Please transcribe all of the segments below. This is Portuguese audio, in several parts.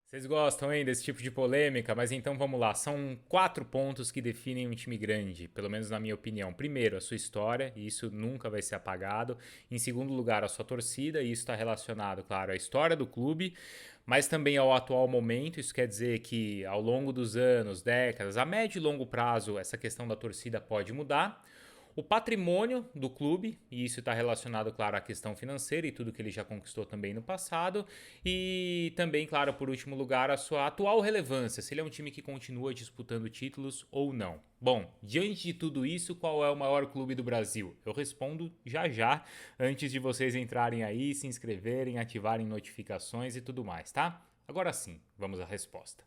Vocês gostam, hein, desse tipo de polêmica? Mas então vamos lá. São 4 pontos que definem um time grande, pelo menos na minha opinião. Primeiro, a sua história, e isso nunca vai ser apagado. Em segundo lugar, a sua torcida, e isso está relacionado, claro, à história do clube, mas também ao atual momento. Isso quer dizer que ao longo dos anos, décadas, a médio e longo prazo, essa questão da torcida pode mudar. O patrimônio do clube, e isso está relacionado, claro, à questão financeira e tudo que ele já conquistou também no passado, e também, claro, por último lugar, a sua atual relevância, se ele é um time que continua disputando títulos ou não. Bom, diante de tudo isso, qual é o maior clube do Brasil? Eu respondo já já, antes de vocês entrarem aí, se inscreverem, ativarem notificações e tudo mais, tá? Agora sim, vamos à resposta.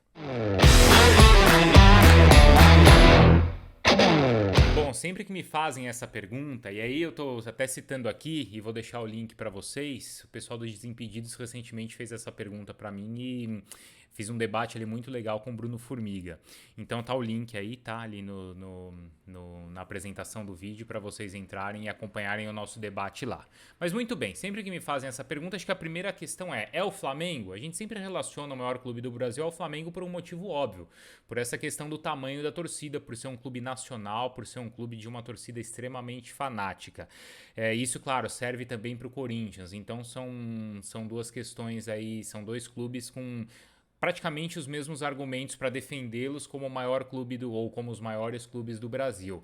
Bom, sempre que me fazem essa pergunta, e aí eu tô até citando aqui e vou deixar o link para vocês, o pessoal dos Desimpedidos recentemente fez essa pergunta para mim e fiz um debate ali muito legal com o Bruno Formiga. Então tá o link aí, tá ali na apresentação do vídeo para vocês entrarem e acompanharem o nosso debate lá. Mas muito bem, sempre que me fazem essa pergunta, acho que a primeira questão é o Flamengo? A gente sempre relaciona o maior clube do Brasil ao Flamengo por um motivo óbvio, por essa questão do tamanho da torcida, por ser um clube nacional, por ser um clube de uma torcida extremamente fanática. Isso, claro, serve também para o Corinthians. Então são duas questões aí, são dois clubes com praticamente os mesmos argumentos para defendê-los como o maior clube ou como os maiores clubes do Brasil.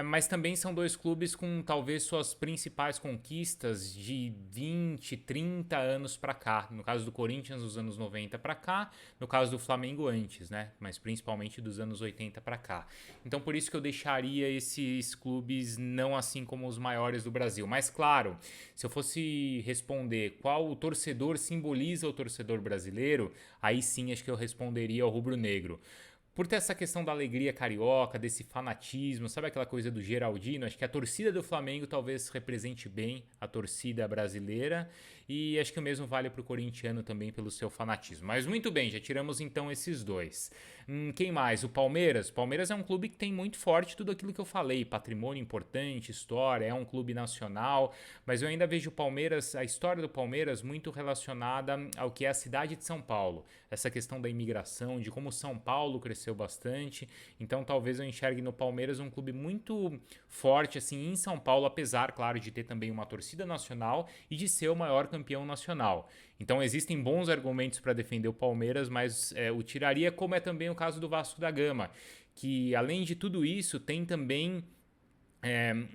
Mas também são dois clubes com talvez suas principais conquistas de 20, 30 anos para cá. No caso do Corinthians, dos anos 90 para cá. No caso do Flamengo, antes, né? Mas principalmente dos anos 80 para cá. Então, por isso que eu deixaria esses clubes não assim como os maiores do Brasil. Mas, claro, se eu fosse responder qual o torcedor simboliza o torcedor brasileiro, aí sim acho que eu responderia ao rubro-negro por ter essa questão da alegria carioca, desse fanatismo, sabe aquela coisa do Geraldino? Acho que a torcida do Flamengo talvez represente bem a torcida brasileira e acho que o mesmo vale para o corintiano também pelo seu fanatismo. Mas muito bem, já tiramos então esses dois. Quem mais? O Palmeiras. O Palmeiras é um clube que tem muito forte tudo aquilo que eu falei, patrimônio importante, história, é um clube nacional, mas eu ainda vejo o Palmeiras, a história do Palmeiras muito relacionada ao que é a cidade de São Paulo. Essa questão da imigração, de como São Paulo cresceu bastante. Então talvez eu enxergue no Palmeiras um clube muito forte assim em São Paulo, apesar, claro, de ter também uma torcida nacional e de ser o maior campeão nacional. Então existem bons argumentos para defender o Palmeiras, mas o tiraria, como é também o caso do Vasco da Gama, que além de tudo isso tem também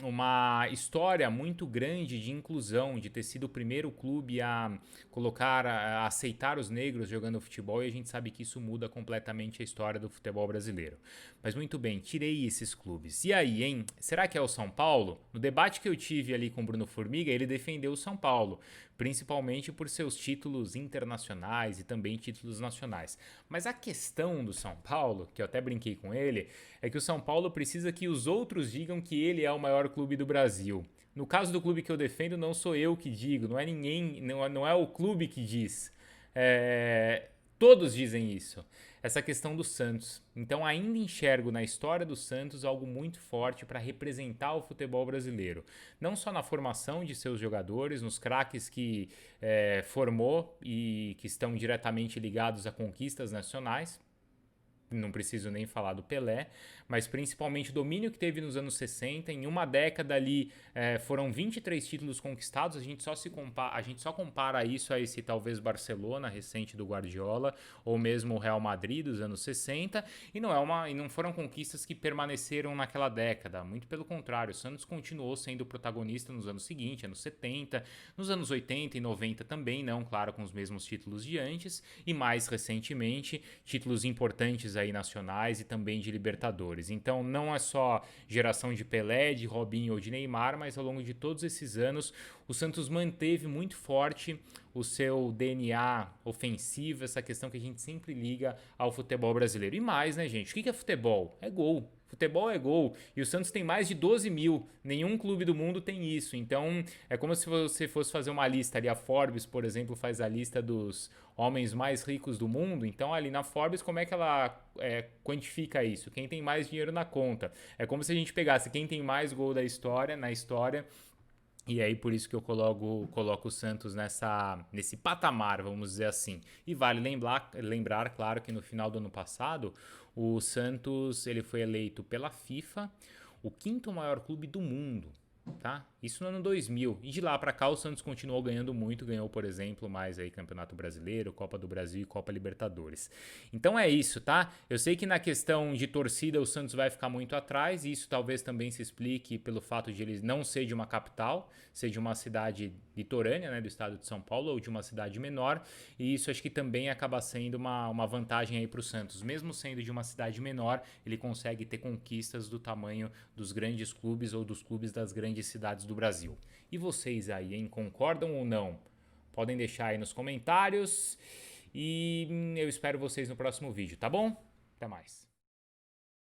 uma história muito grande de inclusão, de ter sido o primeiro clube a colocar, a aceitar os negros jogando futebol, e a gente sabe que isso muda completamente a história do futebol brasileiro. Mas muito bem, tirei esses clubes. E aí, hein? Será que é o São Paulo? No debate que eu tive ali com o Bruno Formiga, ele defendeu o São Paulo, principalmente por seus títulos internacionais e também títulos nacionais. Mas a questão do São Paulo, que eu até brinquei com ele, é que o São Paulo precisa que os outros digam que ele é o maior clube do Brasil. No caso do clube que eu defendo, não sou eu que digo, não é ninguém, não é o clube que diz. É, todos dizem isso. Essa questão do Santos. Então, ainda enxergo na história do Santos algo muito forte para representar o futebol brasileiro. Não só na formação de seus jogadores, nos craques que formou e que estão diretamente ligados a conquistas nacionais, não preciso nem falar do Pelé, mas principalmente o domínio que teve nos anos 60. Em uma década ali foram 23 títulos conquistados. A gente só compara isso a esse talvez Barcelona recente do Guardiola, ou mesmo o Real Madrid dos anos 60, e não foram conquistas que permaneceram naquela década. Muito pelo contrário, o Santos continuou sendo protagonista nos anos seguintes, anos 70, nos anos 80 e 90 também, não, claro, com os mesmos títulos de antes, e mais recentemente, títulos importantes aí nacionais e também de Libertadores. Então não é só geração de Pelé, de Robinho ou de Neymar, mas ao longo de todos esses anos o Santos manteve muito forte o seu DNA ofensivo, essa questão que a gente sempre liga ao futebol brasileiro. E mais, né, gente? O que é futebol? É gol. Futebol é gol. E o Santos tem mais de 12 mil. Nenhum clube do mundo tem isso. Então, é como se você fosse fazer uma lista ali. A Forbes, por exemplo, faz a lista dos homens mais ricos do mundo. Então, ali na Forbes, como é que ela quantifica isso? Quem tem mais dinheiro na conta? É como se a gente pegasse quem tem mais gol da história, na história, E aí, por isso que eu coloco o Santos nesse patamar, vamos dizer assim. E vale lembrar, claro, que no final do ano passado, o Santos ele foi eleito pela FIFA o quinto maior clube do mundo. Tá? Isso no ano 2000. E de lá para cá o Santos continuou ganhando muito, ganhou, por exemplo, mais aí Campeonato Brasileiro, Copa do Brasil e Copa Libertadores. Então é isso, tá? Eu sei que na questão de torcida o Santos vai ficar muito atrás, e isso talvez também se explique pelo fato de ele não ser de uma capital, ser de uma cidade litorânea, né, do estado de São Paulo, ou de uma cidade menor, e isso acho que também acaba sendo uma vantagem aí para o Santos. Mesmo sendo de uma cidade menor, ele consegue ter conquistas do tamanho dos grandes clubes ou dos clubes das grandes cidades do Brasil. E vocês aí, hein? Concordam ou não? Podem deixar aí nos comentários e eu espero vocês no próximo vídeo, tá bom? Até mais.